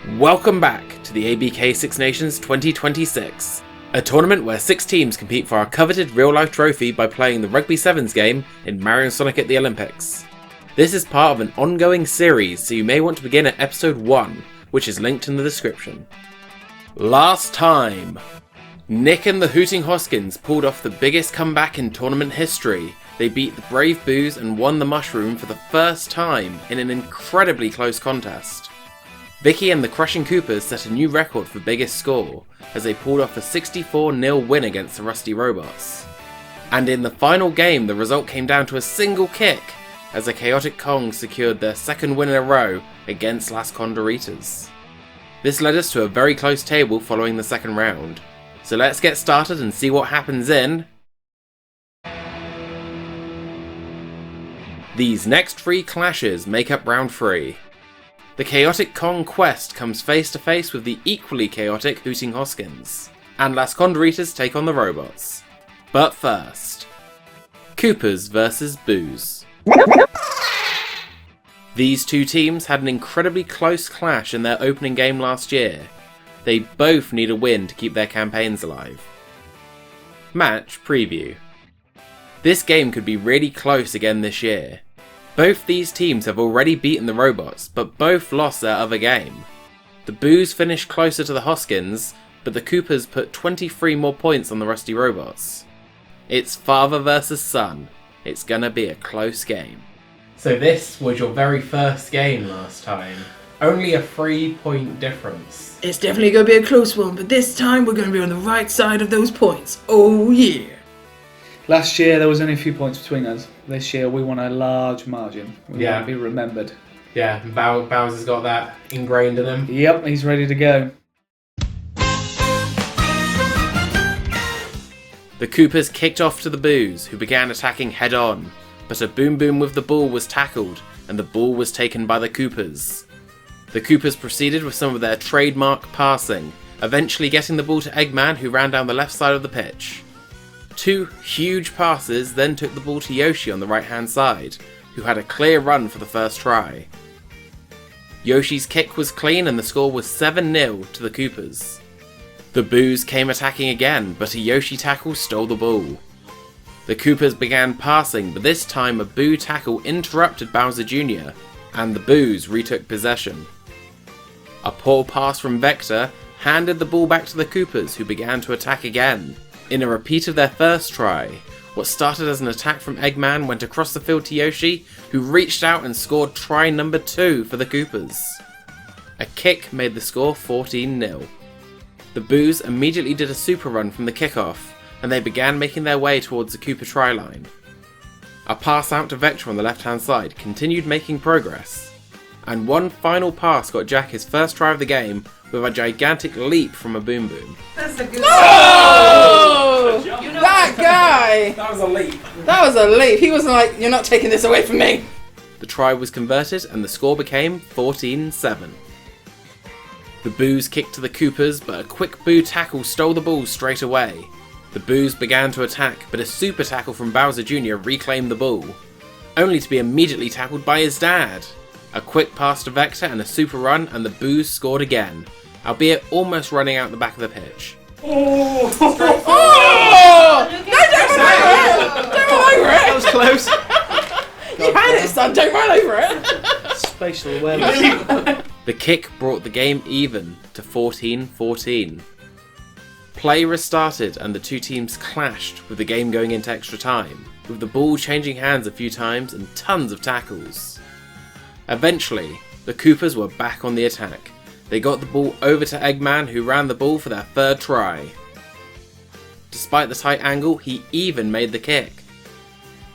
Welcome back to the ABK Six Nations 2026, a tournament where 6 teams compete for our coveted real-life trophy by playing the Rugby Sevens game in Mario and Sonic at the Olympics. This is part of an ongoing series, so you may want to begin at episode 1, which is linked in the description. Last time, Nick and the Hooting Hoskins pulled off the biggest comeback in tournament history. They beat the Brave Boos and won the Mushroom for the first time in an incredibly close contest. Vicky and the Crushing Koopas set a new record for biggest score as they pulled off a 64-0 win against the Rusty Robots. And in the final game, the result came down to a single kick as the Chaotic Kongs secured their second win in a row against Las Condoritas. This led us to a very close table following the second round. So let's get started and see what happens in these next 3 clashes make up round 3. The Chaotic Kong Quest comes face to face with the equally chaotic Hooting Hoskins, and Las Condoritas take on the Robots. But first, Koopas vs Boos. These 2 teams had an incredibly close clash in their opening game last year. They both need a win to keep their campaigns alive. Match preview. This game could be really close again this year. Both these teams have already beaten the Robots, but both lost their other game. The Boos finished closer to the Hoskins, but the Koopas put 23 more points on the Rusty Robots. It's father versus son. It's gonna be a close game. So this was your very first game last time. Only a 3-point difference. It's definitely going to be a close one, but this time we're going to be on the right side of those points. Oh yeah! Last year there was only a few points between us. This year we won a large margin. We want to be remembered. Yeah, Bowser's got that ingrained in him. Yep, he's ready to go. The Koopas kicked off to the Boos, who began attacking head on, but a Boom Boom with the ball was tackled, and the ball was taken by the Koopas. The Koopas proceeded with some of their trademark passing, eventually getting the ball to Eggman, who ran down the left side of the pitch. 2 huge passes then took the ball to Yoshi on the right hand side, who had a clear run for the first try. Yoshi's kick was clean and the score was 7-0 to the Koopas. The Boos came attacking again, but a Yoshi tackle stole the ball. The Koopas began passing, but this time a Boo tackle interrupted Bowser Jr., and the Boos retook possession. A poor pass from Vector handed the ball back to the Koopas, who began to attack again. In a repeat of their first try, what started as an attack from Eggman went across the field to Yoshi, who reached out and scored try number 2 for the Koopas. A kick made the score 14-0. The Boos immediately did a super run from the kickoff, and they began making their way towards the Koopa try line. A pass out to Vector on the left hand side continued making progress, and one final pass got Jack his first try of the game with a gigantic leap from a Boom Boom. That's a good Oh! That guy! That was a leap. That was a leap. He was like, you're not taking this away from me. The try was converted and the score became 14-7. The Boos kicked to the Koopas, but a quick Boo tackle stole the ball straight away. The Boos began to attack, but a super tackle from Bowser Jr. reclaimed the ball, only to be immediately tackled by his dad. A quick pass to Vector and a super run, and the Boos scored again, albeit almost running out the back of the pitch. Oh! No, don't run over it! That was close. You had it, son. Don't run over it. Spatial awareness. The kick brought the game even to 14-14. Play restarted and the 2 teams clashed, with the game going into extra time, with the ball changing hands a few times and tons of tackles. Eventually, the Koopas were back on the attack. They got the ball over to Eggman, who ran the ball for their 3rd try. Despite the tight angle, he even made the kick.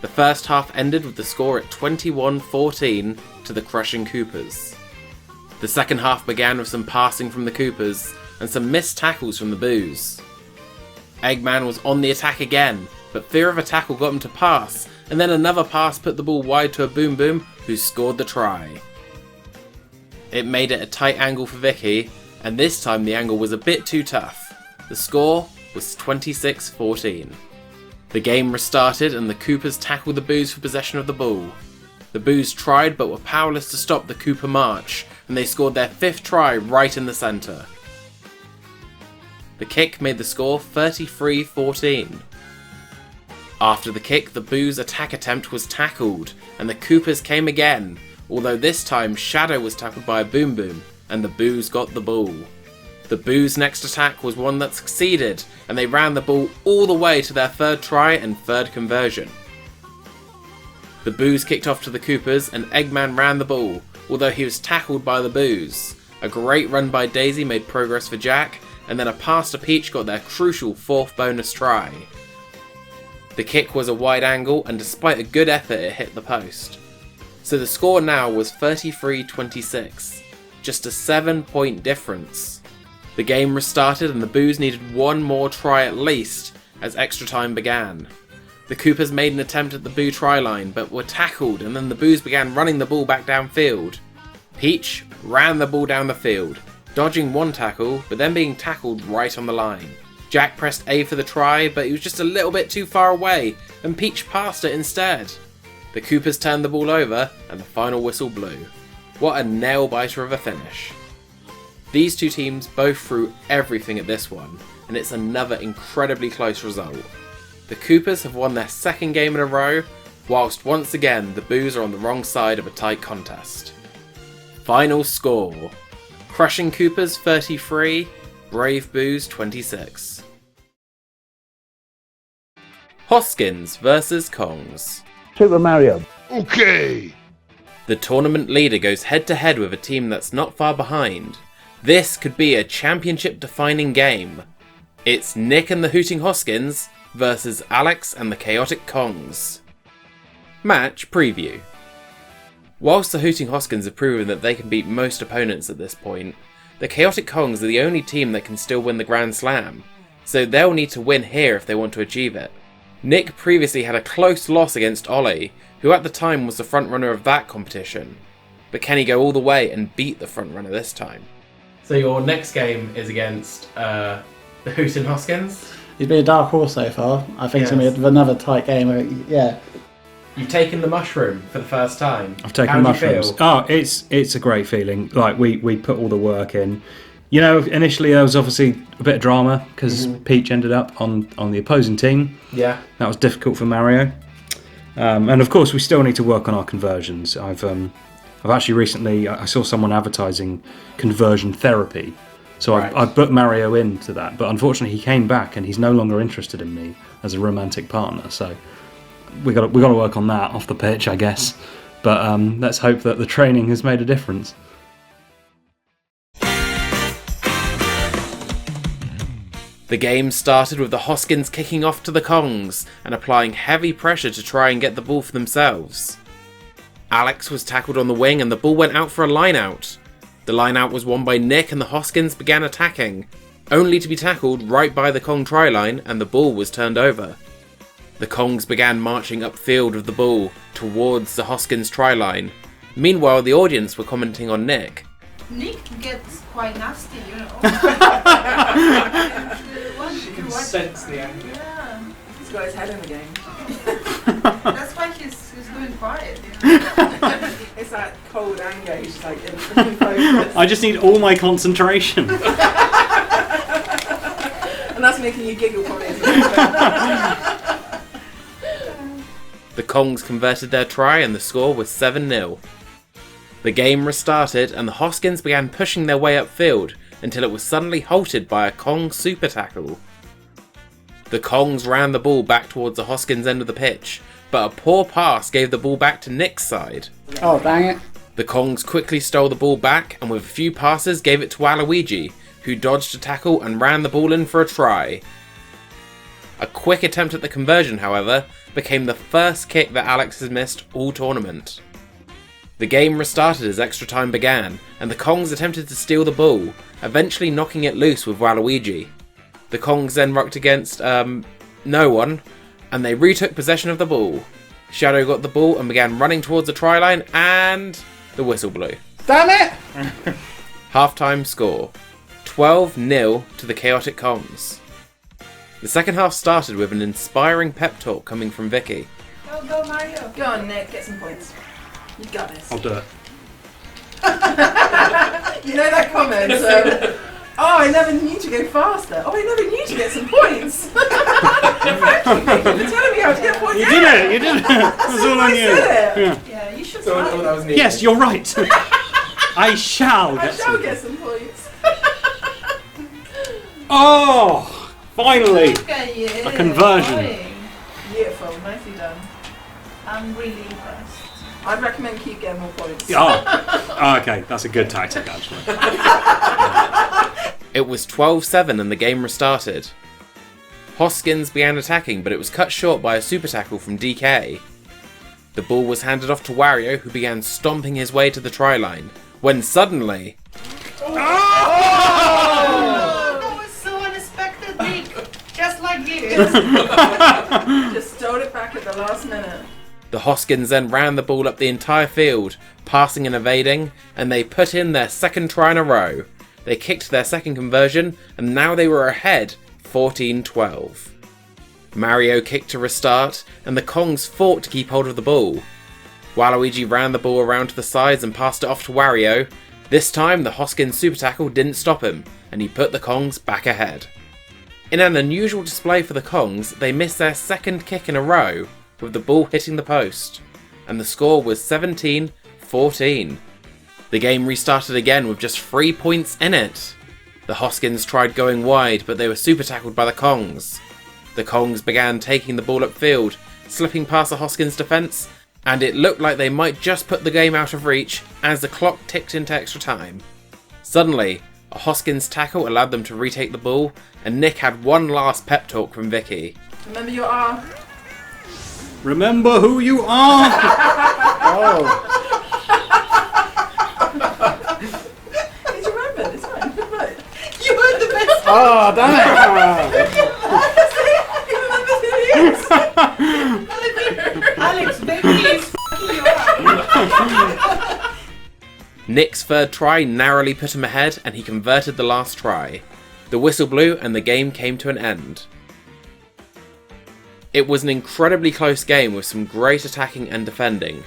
The first half ended with the score at 21-14 to the Crushing Koopas. The second half began with some passing from the Koopas and some missed tackles from the Boos. Eggman was on the attack again, but fear of a tackle got him to pass, and then another pass put the ball wide to a Boom Boom, who scored the try. It made it a tight angle for Vicky, and this time the angle was a bit too tough. The score was 26-14. The game restarted and the Koopas tackled the Boos for possession of the ball. The Boos tried but were powerless to stop the Koopa march, and they scored their 5th try right in the centre. The kick made the score 33-14. After the kick, the Boos' attack attempt was tackled, and the Koopas came again, although this time Shadow was tackled by a Boom Boom, and the Boos got the ball. The Boos' next attack was one that succeeded, and they ran the ball all the way to their 3rd try and 3rd conversion. The Boos kicked off to the Koopas, and Eggman ran the ball, although he was tackled by the Boos. A great run by Daisy made progress for Jack, and then a pass to Peach got their crucial 4th bonus try. The kick was a wide angle, and despite a good effort it hit the post. So the score now was 33-26, just a 7-point difference. The game restarted and the Boos needed one more try at least as extra time began. The Koopas made an attempt at the Boo try line but were tackled, and then the Boos began running the ball back downfield. Peach ran the ball down the field, dodging one tackle but then being tackled right on the line. Jack pressed A for the try, but he was just a little bit too far away, and Peach passed it instead. The Koopas turned the ball over, and the final whistle blew. What a nail-biter of a finish. These two teams both threw everything at this one, and it's another incredibly close result. The Koopas have won their 2nd game in a row, whilst once again the Boos are on the wrong side of a tight contest. Final score: Crushing Koopas 33, Brave Boos 26. Hoskins vs Kongs. Super Mario. Okay. The tournament leader goes head to head with a team that's not far behind. This could be a championship defining game. It's Nick and the Hooting Hoskins versus Alex and the Chaotic Kongs. Match preview. Whilst the Hooting Hoskins have proven that they can beat most opponents at this point, the Chaotic Kongs are the only team that can still win the Grand Slam, so they'll need to win here if they want to achieve it. Nick previously had a close loss against Ollie, who at the time was the frontrunner of that competition, but can he go all the way and beat the frontrunner this time? So your next game is against the Hooting Hoskins? He's been a dark horse so far. I think it's going to be another tight game. Yeah. You've taken the mushroom for the first time. I've taken How mushrooms. Do you feel? Oh, it's a great feeling. Like we put all the work in. You know, initially there was obviously a bit of drama because Peach ended up on the opposing team. Yeah. That was difficult for Mario. And of course we still need to work on our conversions. I've actually recently I saw someone advertising conversion therapy. So Right. I booked Mario into that, but unfortunately he came back and he's no longer interested in me as a romantic partner. So we got to work on that off the pitch, I guess. But let's hope that the training has made a difference. The game started with the Hoskins kicking off to the Kongs and applying heavy pressure to try and get the ball for themselves. Alex was tackled on the wing and the ball went out for a line-out. The line-out was won by Nick and the Hoskins began attacking, only to be tackled right by the Kong try line and the ball was turned over. The Kongs began marching upfield with the ball towards the Hoskins try line. Meanwhile, the audience were commenting on Nick. Nick gets quite nasty, you know. You can sense the anger. Yeah. He's got his head in the game. That's why he's doing quiet. You know? It's that cold anger. He's just like in focus. I just need all my concentration. And that's making you giggle probably. Isn't it? The Kongs converted their try and the score was 7-0. The game restarted and the Hoskins began pushing their way upfield until it was suddenly halted by a Kong super tackle. The Kongs ran the ball back towards the Hoskins end of the pitch, but a poor pass gave the ball back to Nick's side. Oh, dang it. The Kongs quickly stole the ball back and with a few passes gave it to Waluigi, who dodged a tackle and ran the ball in for a try. A quick attempt at the conversion, however, became the first kick that Alex has missed all tournament. The game restarted as extra time began, and the Kongs attempted to steal the ball, eventually knocking it loose with Waluigi. The Kongs then rucked against no one, and they retook possession of the ball. Shadow got the ball and began running towards the try line, and the whistle blew. Damn it! Half-time score, 12-0 to the Chaotic Kongs. The second half started with an inspiring pep talk coming from Vicky. Go Mario. Go on, Nick. Get some points. You got this. I'll do it. You know that comment? Oh, I never knew to go faster. Oh, I never knew to get some points. Thank you, Vicky, for telling me how to get points. You did it. You did it. It was all on you. Yeah, you should. That was neat. Yes, you're right. I shall I get shall some. get some points. Oh, finally. Look at you. A conversion. Beautiful, nicely done. I'm really impressed. I'd recommend keep getting more points. Oh, okay. That's a good tactic, actually. It was 12-7 and the game restarted. Hoskins began attacking, but it was cut short by a super tackle from DK. The ball was handed off to Wario, who began stomping his way to the try line, when suddenly... That was so unexpected, Nick. Just like you. Just stole it back at the last minute. The Hoskins then ran the ball up the entire field, passing and evading, and they put in their second try in a row. They kicked their second conversion, and now they were ahead, 14-12. Mario kicked to restart, and the Kongs fought to keep hold of the ball. Waluigi ran the ball around to the sides and passed it off to Wario. This time, the Hoskins super tackle didn't stop him, and he put the Kongs back ahead. In an unusual display for the Kongs, they missed their second kick in a row, with the ball hitting the post, and the score was 17-14. The game restarted again with just 3 points in it. The Hoskins tried going wide, but they were super tackled by the Kongs. The Kongs began taking the ball upfield, slipping past the Hoskins defence, and it looked like they might just put the game out of reach as the clock ticked into extra time. Suddenly, a Hoskins tackle allowed them to retake the ball, and Nick had one last pep talk from Vicky. Remember your R. Remember who you are. Oh, Did you remember? It's fine. Right. You heard the best. oh, damn Alex, Vicky is f***ing you up. Nick's third try narrowly put him ahead, and he converted the last try. The whistle blew and the game came to an end. It was an incredibly close game with some great attacking and defending,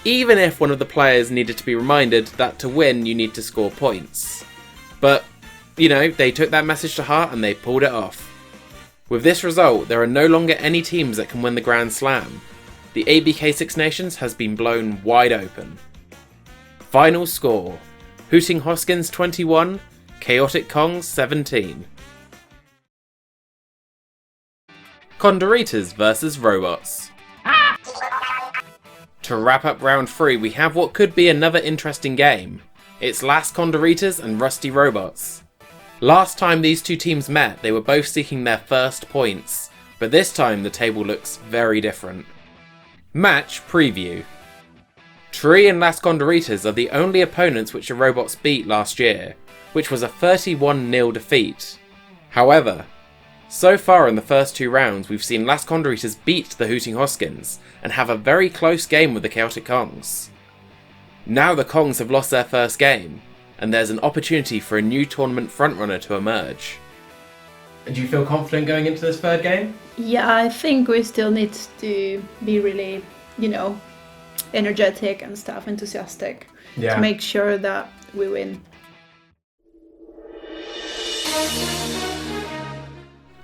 even if one of the players needed to be reminded that to win you need to score points. But, you know, they took that message to heart and they pulled it off. With this result, there are no longer any teams that can win the Grand Slam. The ABK Six Nations has been blown wide open. Final score: Hooting Hoskins 21, Chaotic Kongs 17. Condoritas vs Robots. To wrap up round 3, we have what could be another interesting game. It's Las Condoritas and Rusty Robots. Last time these two teams met, they were both seeking their first points, but this time the table looks very different. Match preview. Tere and Las Condoritas are the only opponents which the Robots beat last year, which was a 31-0 defeat. However, so far in the first 2 rounds, we've seen Las Condoritas beat the Hooting Hoskins and have a very close game with the Chaotic Kongs. Now the Kongs have lost their first game, and there's an opportunity for a new tournament frontrunner to emerge. Do you feel confident going into this third game? Yeah, I think we still need to be really, energetic and stuff, enthusiastic, to make sure that we win.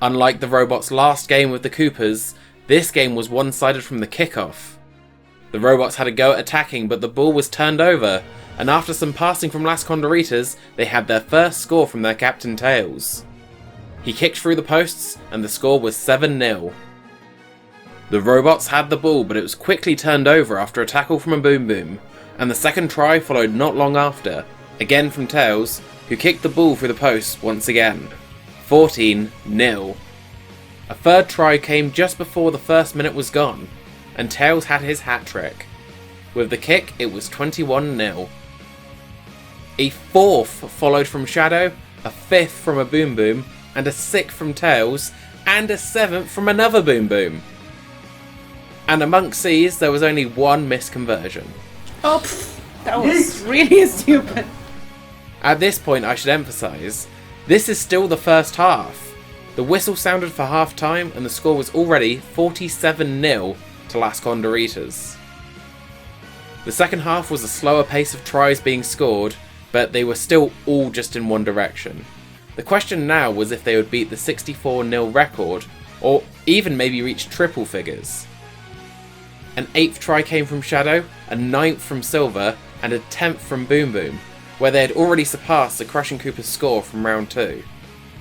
Unlike the Robots' last game with the Koopas, this game was one-sided from the kickoff. The Robots had a go at attacking, but the ball was turned over, and after some passing from Las Condoritas, they had their first score from their captain Tails. He kicked through the posts, and the score was 7-0. The Robots had the ball, but it was quickly turned over after a tackle from a Boom Boom, and the second try followed not long after, again from Tails, who kicked the ball through the posts once again. 14-0. A third try came just before the first minute was gone, and Tails had his hat-trick. With the kick, it was 21-0. A fourth followed from Shadow, a fifth from a Boom Boom, and a sixth from Tails, and a seventh from another Boom Boom. And amongst these, there was only one missed conversion. Oh, that was really stupid. At this point, I should emphasise, this is still the first half. The whistle sounded for half time and the score was already 47-0 to Las Condoritas. The second half was a slower pace of tries being scored, but they were still all just in one direction. The question now was if they would beat the 64-0 record, or even maybe reach triple figures. An 8th try came from Shadow, a 9th from Silver, and a 10th from Boom Boom, where they had already surpassed the Crushing Koopas score from round 2.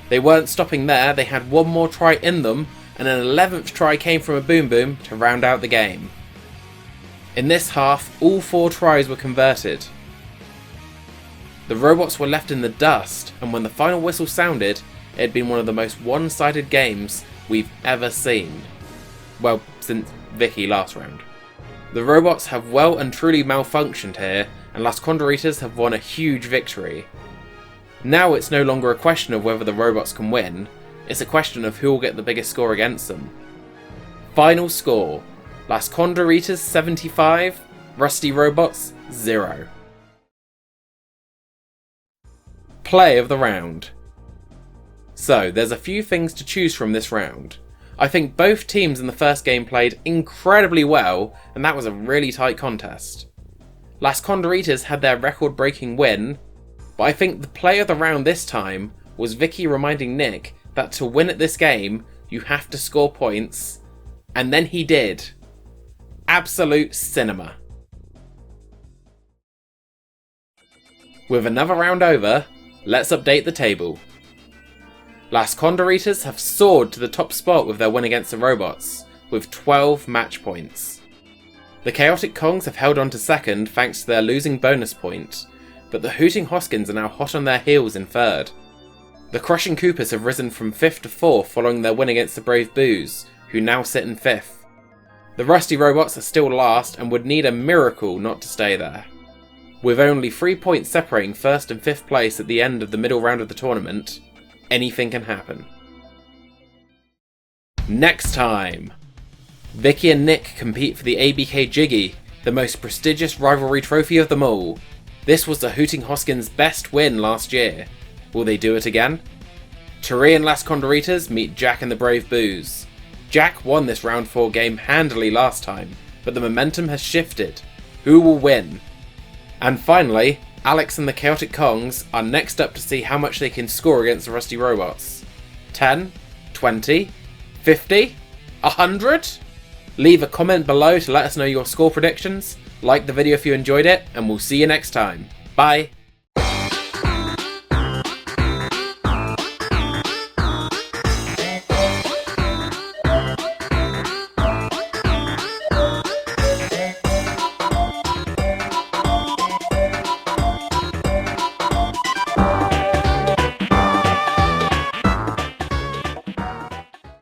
They weren't stopping there, they had one more try in them, and an 11th try came from a Boom Boom to round out the game. In this half, all 4 tries were converted. The robots were left in the dust, and when the final whistle sounded, it had been one of the most one-sided games we've ever seen. Well, since Vicky last round. The robots have well and truly malfunctioned here, and Las Condoritas have won a huge victory. Now it's no longer a question of whether the robots can win, it's a question of who will get the biggest score against them. Final score: Las Condoritas 75, Rusty Robots 0. Play of the round. So, there's a few things to choose from this round. I think both teams in the first game played incredibly well, and that was a really tight contest. Las Condoritas had their record-breaking win, but I think the play of the round this time was Vicky reminding Nick that to win at this game, you have to score points, and then he did. Absolute cinema. With another round over, let's update the table. Las Condoritas have soared to the top spot with their win against the robots, with 12 match points. The Chaotic Kongs have held on to second thanks to their losing bonus point, but the Hooting Hoskins are now hot on their heels in third. The Crushing Koopas have risen from 5th to 4th following their win against the Brave Boos, who now sit in 5th. The Rusty Robots are still last and would need a miracle not to stay there. With only 3 points separating 1st and 5th place at the end of the middle round of the tournament, anything can happen. Next time, Vicky and Nick compete for the ABK Jiggy, the most prestigious rivalry trophy of them all. This was the Hooting Hoskins' best win last year. Will they do it again? Tere and Las Condoritas meet Jacques and the Brave Boos. Jacques won this round 4 game handily last time, but the momentum has shifted. Who will win? And finally, Alex and the Chaotic Kongs are next up to see how much they can score against the Rusty Robots. 10? 20? 50? 100? Leave a comment below to let us know your score predictions, like the video if you enjoyed it, and we'll see you next time. Bye!